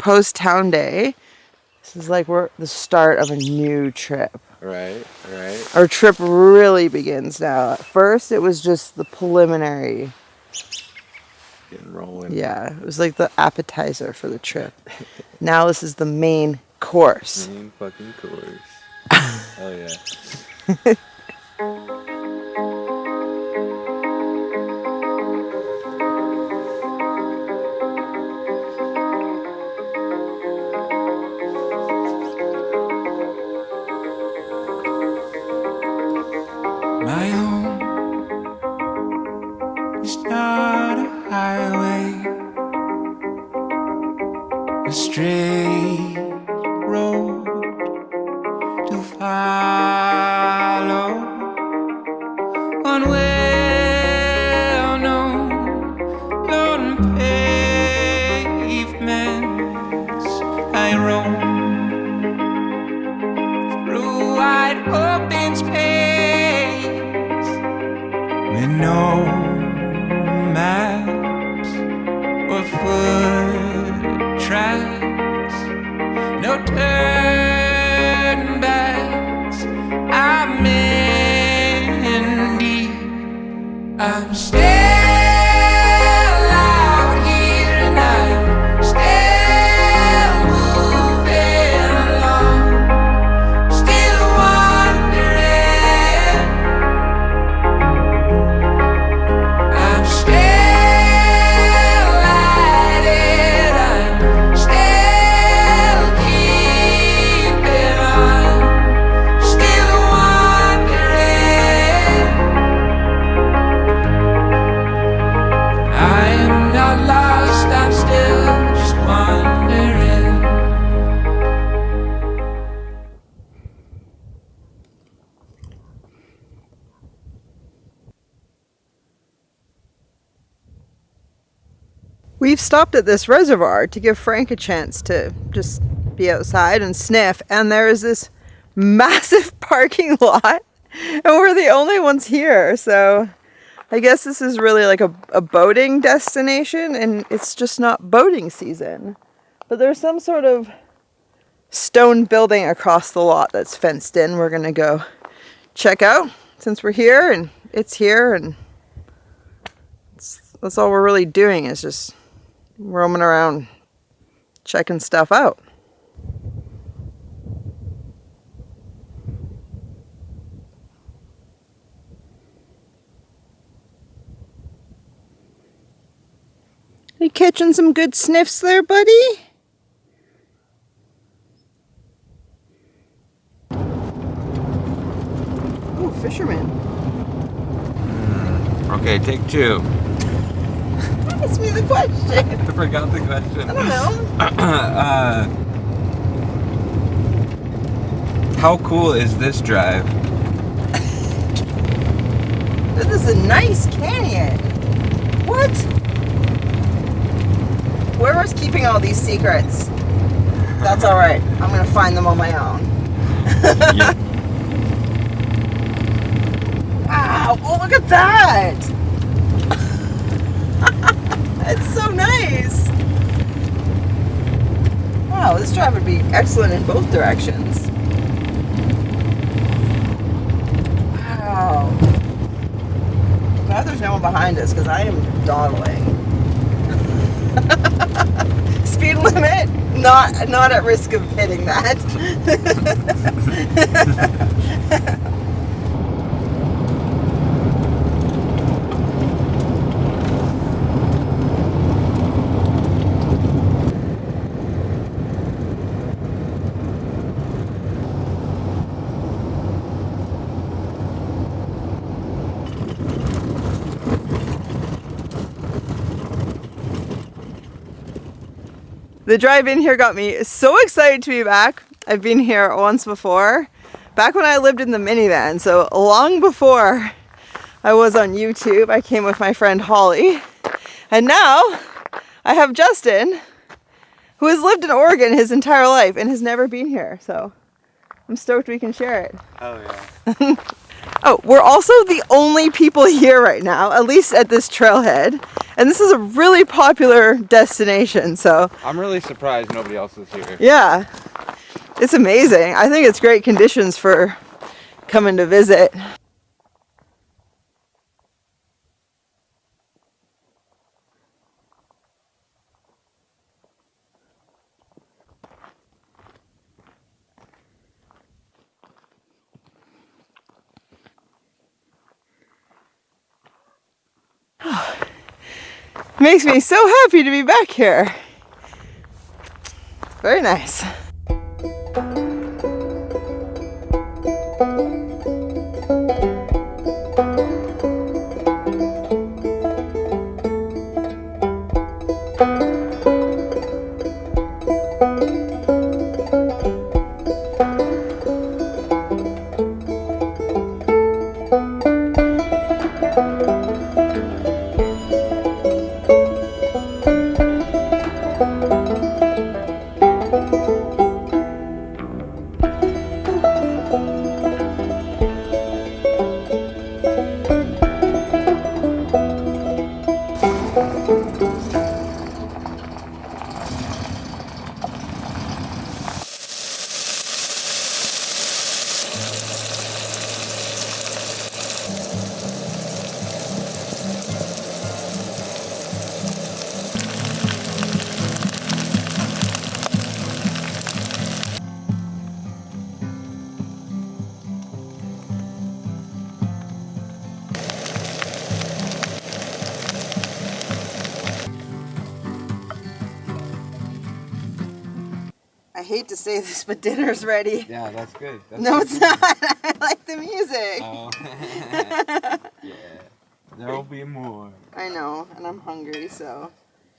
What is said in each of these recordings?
post town day. This is like we're the start of a new trip. Right. Our trip really begins now. At first, it was just the preliminary. Getting rolling. Yeah, it was like the appetizer for the trip. Now this is the main course. Main fucking course. Oh yeah. My home is not a highway, a straight road to follow, one well-known lone pavements I roam through wide open space with no maps or foot tracks, no turn backs. I'm in deep. I'm still out here and I'm still moving along, still wondering. I'm still at it, I'm still keeping on, still wondering. I am not lost, I'm still just wondering. We've stopped at this reservoir to give Frank a chance to just be outside and sniff, and there is this massive parking lot, and we're the only ones here, so I guess this is really like a boating destination, and it's just not boating season. But there's some sort of stone building across the lot that's fenced in. We're gonna go check out since we're here, and it's here, and that's all we're really doing is just roaming around checking stuff out. You catching some good sniffs there, buddy? Oh, fisherman. Okay, take two. Ask me the question. I forgot the question. I don't know. How cool is this drive? This is a nice canyon. What? Whoever's keeping all these secrets, that's all right. I'm gonna find them on my own. Yeah. Wow! Oh, look at that! It's so nice. Wow, this drive would be excellent in both directions. Wow. Glad there's no one behind us because I am dawdling. Speed limit, not at risk of hitting that. The drive in here got me so excited to be back. I've been here once before, back when I lived in the minivan, so long before I was on YouTube. I came with my friend Holly, and now I have Justin, who has lived in Oregon his entire life and has never been here, so I'm stoked we can share it. Oh yeah. Oh, we're also the only people here right now, at least at this trailhead. And this is a really popular destination, so I'm really surprised nobody else is here. yeah, it's amazing. I think it's great conditions for coming to visit. Makes me so happy to be back here. Very nice. I hate to say this, but dinner's ready. Yeah, that's good. That's No, good. it's not. I like the music. Oh. Yeah. There'll be more. I know, and I'm hungry, so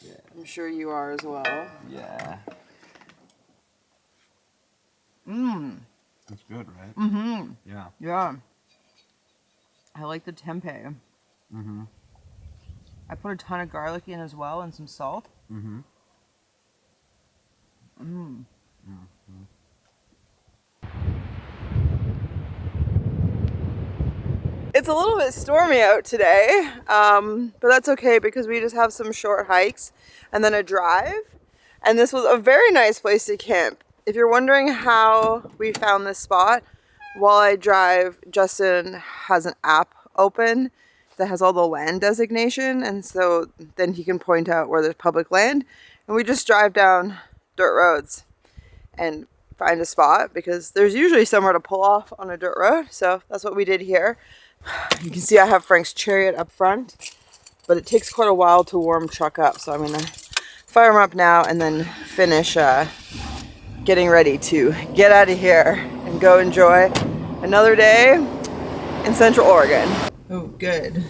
Yeah. I'm sure you are as well. Yeah. Mmm. That's good, right? Mm-hmm. Yeah. Yeah. I like the tempeh. Mm-hmm. I put a ton of garlic in as well and some salt. Mm-hmm. Mmm. Mm-hmm. It's a little bit stormy out today, but that's okay because we just have some short hikes and then a drive. And this was a very nice place to camp. If you're wondering how we found this spot, while I drive, Justin has an app open that has all the land designation, and so then he can point out where there's public land. And we just drive down dirt roads and find a spot because there's usually somewhere to pull off on a dirt road. So that's what we did here. You can see I have Frank's Chariot up front, but it takes quite a while to warm truck up. So I'm gonna fire him up now and then finish getting ready to get out of here and go enjoy another day in Central Oregon. Oh, good.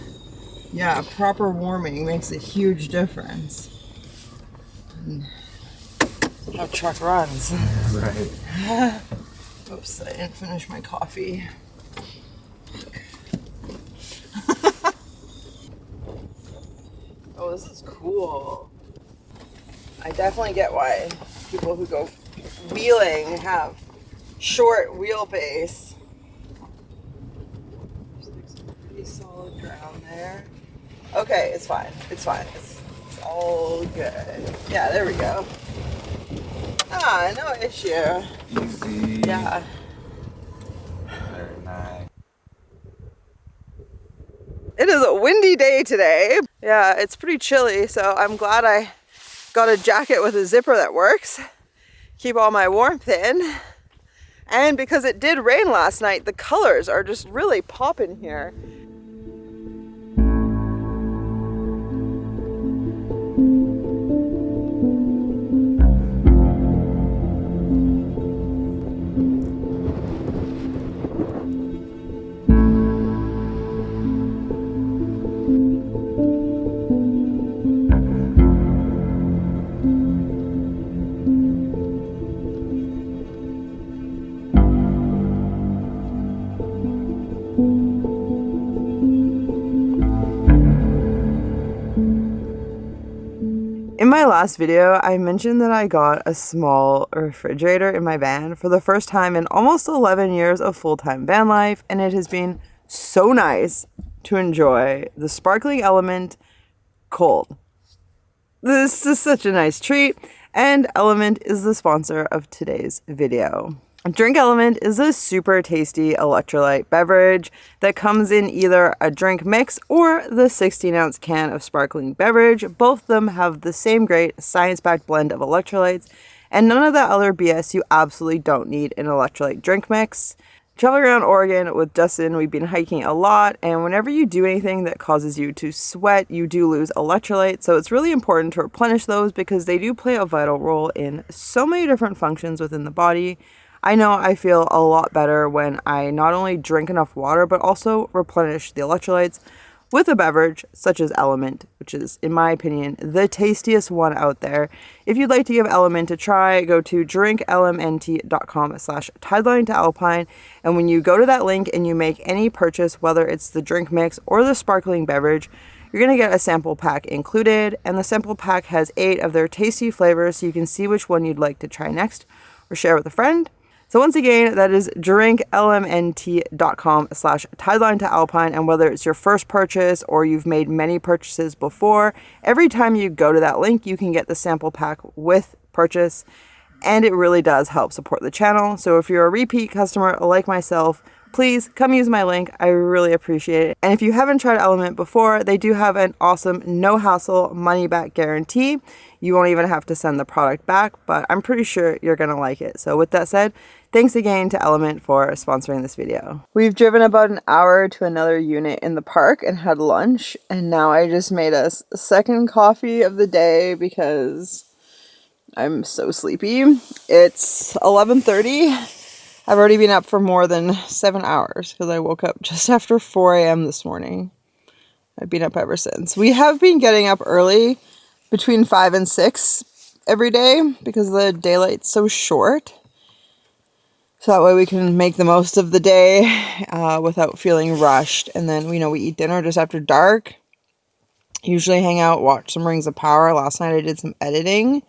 Yeah, proper warming makes a huge difference. And how truck runs. Right. Oops, I didn't finish my coffee. Oh, this is cool. I definitely get why people who go wheeling have short wheelbase. There's like some pretty solid ground there. Okay, it's fine. It's fine. It's all good. Yeah, there we go. Ah, no issue. Easy. Yeah. Very nice. It is a windy day today. Yeah, it's pretty chilly, so I'm glad I got a jacket with a zipper that works. Keep all my warmth in. And because it did rain last night, the colors are just really popping here. In my last video, I mentioned that I got a small refrigerator in my van for the first time in almost 11 years of full-time van life, and it has been so nice to enjoy the sparkling element, cold. This is such a nice treat, and Element is the sponsor of today's video. Drink Element is a super tasty electrolyte beverage that comes in either a drink mix or the 16-ounce can of sparkling beverage. Both of them have the same great science-backed blend of electrolytes and none of that other BS you absolutely don't need in an electrolyte drink mix. Traveling around Oregon with Justin, we've been hiking a lot, and whenever you do anything that causes you to sweat, you do lose electrolytes. So it's really important to replenish those because they do play a vital role in so many different functions within the body. I know I feel a lot better when I not only drink enough water, but also replenish the electrolytes with a beverage such as Element, which is, in my opinion, the tastiest one out there. If you'd like to give Element a try, go to drinklmnt.com/TIDELINTOALPINE. And when you go to that link and you make any purchase, whether it's the drink mix or the sparkling beverage, you're going to get a sample pack included. And the sample pack has 8 of their tasty flavors, so you can see which one you'd like to try next or share with a friend. So once again, that is drinklmnt.com/TIDELINTOALPINE. And whether it's your first purchase or you've made many purchases before, every time you go to that link, you can get the sample pack with purchase. And it really does help support the channel. So if you're a repeat customer like myself, please come use my link. I really appreciate it. And if you haven't tried Element before, they do have an awesome no hassle money back guarantee. You won't even have to send the product back, but I'm pretty sure you're going to like it. So with that said, thanks again to Element for sponsoring this video. We've driven about an hour to another unit in the park and had lunch. And now I just made us a second coffee of the day because I'm so sleepy. It's 11:30. I've already been up for more than 7 hours because I woke up just after 4 a.m. this morning. I've been up ever since. We have been getting up early between 5 and 6 every day because the daylight's so short. So that way we can make the most of the day without feeling rushed. And then, we eat dinner just after dark. Usually hang out, watch some Rings of Power. Last night I did some editing.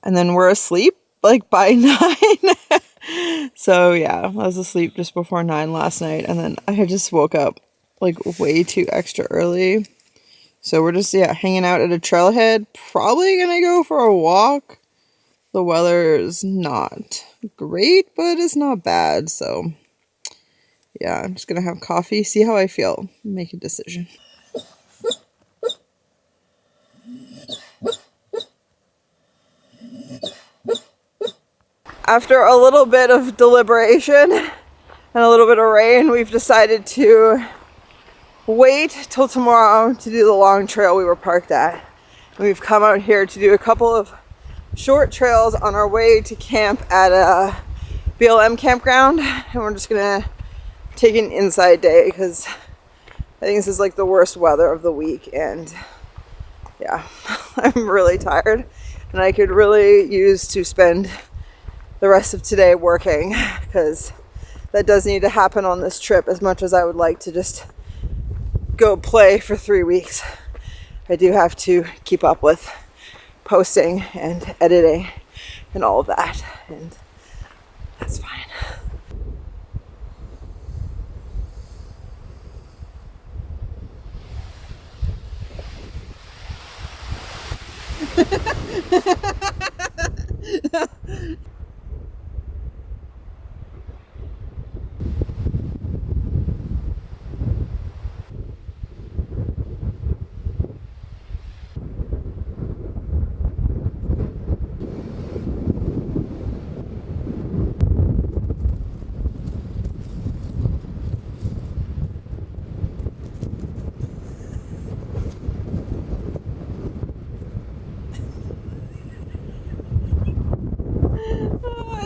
And then we're asleep like by 9. So yeah, I was asleep just before 9 last night. And then I just woke up like way too extra early. So we're just, hanging out at a trailhead. Probably gonna go for a walk. The weather is not great, but it's not bad. So yeah, I'm just gonna have coffee, see how I feel, make a decision. After a little bit of deliberation and a little bit of rain, we've decided to wait till tomorrow to do the long trail we were parked at. We've come out here to do a couple of short trails on our way to camp at a BLM campground, and we're just gonna take an inside day because I think this is like the worst weather of the week, and yeah, I'm really tired and I could really use to spend the rest of today working because that does need to happen on this trip. As much as I would like to just go play for 3 weeks, I do have to keep up with posting and editing and all of that, and that's fine.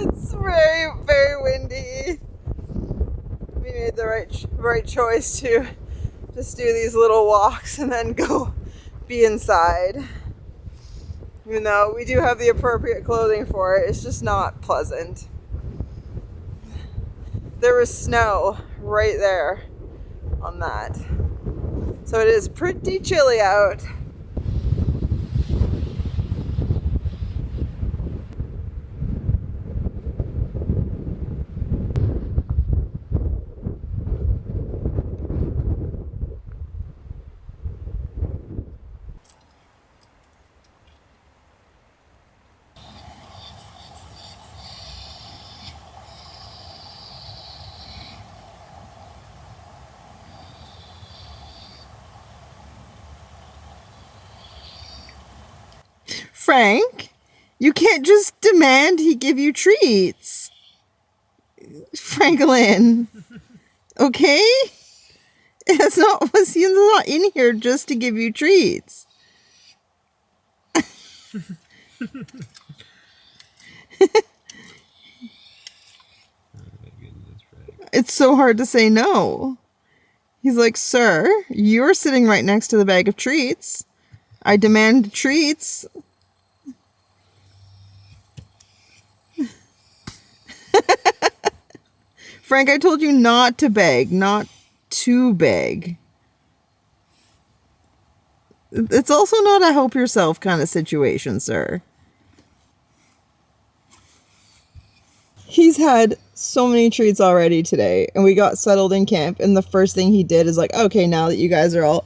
It's very, very windy. We made the right choice to just do these little walks and then go be inside. Even though we do have the appropriate clothing for it, it's just not pleasant. There was snow right there on that. So it is pretty chilly out. Frank. You can't just demand he give you treats. Franklin. Okay? He's not in here just to give you treats. It's so hard to say no. He's like, sir, you're sitting right next to the bag of treats. I demand treats. Frank, I told you not to beg, not to beg. It's also not a help yourself kind of situation, sir. He's had so many treats already today, and we got settled in camp, and the first thing he did is like, okay, now that you guys are all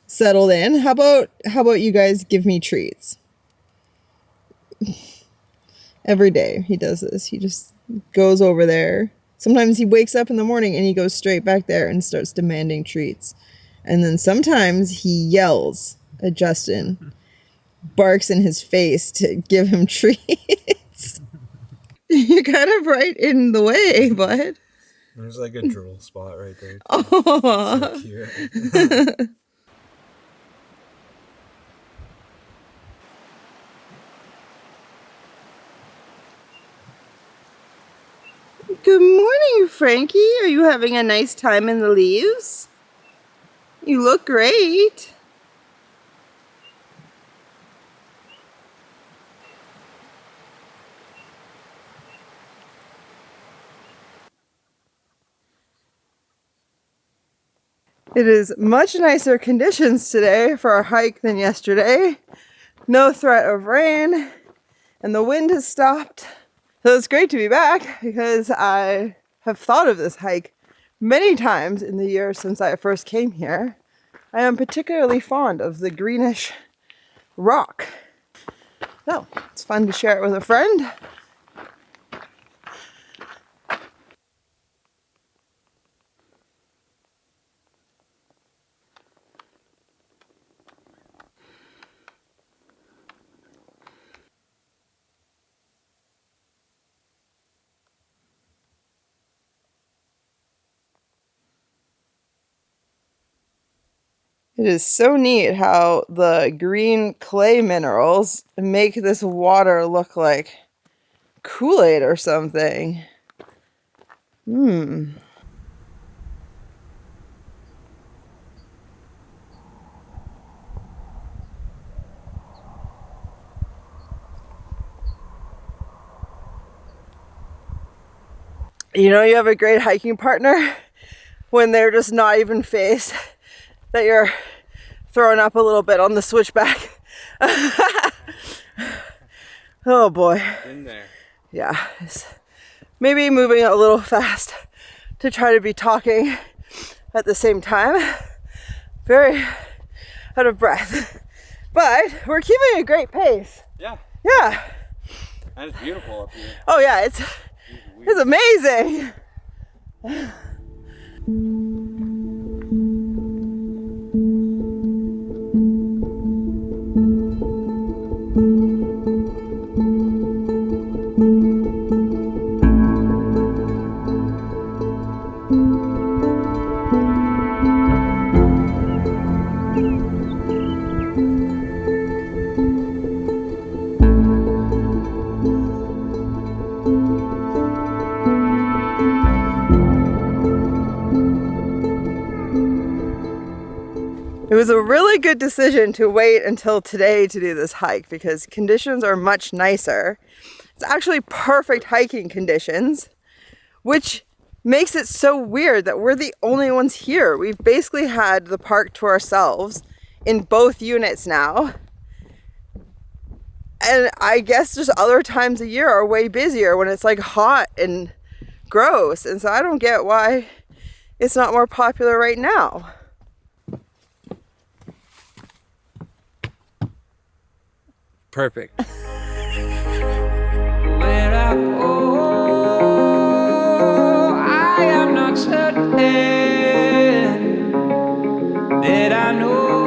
settled in, how about you guys give me treats? Every day he does this. He just goes over there. Sometimes he wakes up in the morning and he goes straight back there and starts demanding treats. And then sometimes he yells at Justin, barks in his face to give him treats. You're kind of right in the way, bud. There's like a drool spot right there. Oh. So cute. Good morning, Frankie. Are you having a nice time in the leaves? You look great. It is much nicer conditions today for our hike than yesterday. No threat of rain, and the wind has stopped. So it's great to be back because I have thought of this hike many times in the years since I first came here. I am particularly fond of the greenish rock. So it's fun to share it with a friend. It is so neat how the green clay minerals make this water look like Kool-Aid or something. You know you have a great hiking partner when they're just not even phased that you're throwing up a little bit on the switchback. Oh boy. In there. Yeah. It's maybe moving a little fast to try to be talking at the same time. Very out of breath. But we're keeping a great pace. Yeah. Yeah. And it's beautiful up here. Oh yeah, it's amazing. It was a really good decision to wait until today to do this hike because conditions are much nicer. It's actually perfect hiking conditions, which makes it so weird that we're the only ones here. We've basically had the park to ourselves in both units now. And I guess just other times a year are way busier when it's like hot and gross. And so I don't get why it's not more popular right now. Perfect. Where I go, I am not certain that I know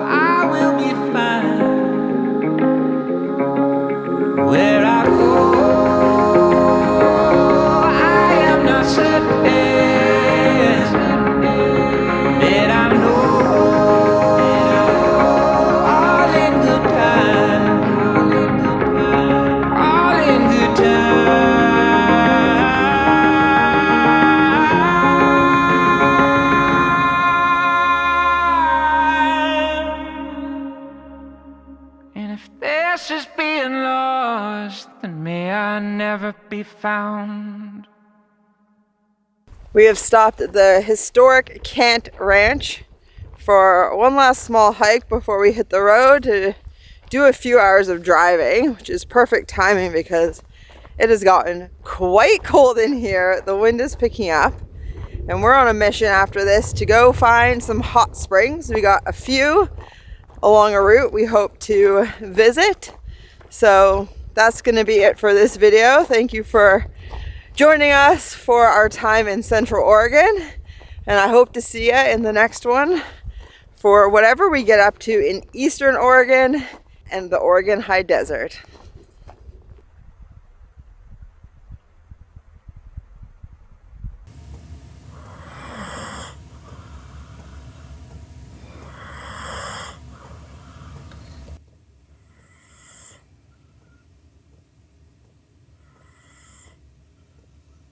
I will be fine. get lost, then may I never be found. We have stopped at the historic Kent Ranch for one last small hike before we hit the road to do a few hours of driving, which is perfect timing because it has gotten quite cold in here. The wind is picking up, and we're on a mission after this to go find some hot springs. We got a few along a route we hope to visit. So that's going to be it for this video. Thank you for joining us for our time in Central Oregon, and I hope to see you in the next one for whatever we get up to in Eastern Oregon and the Oregon High Desert.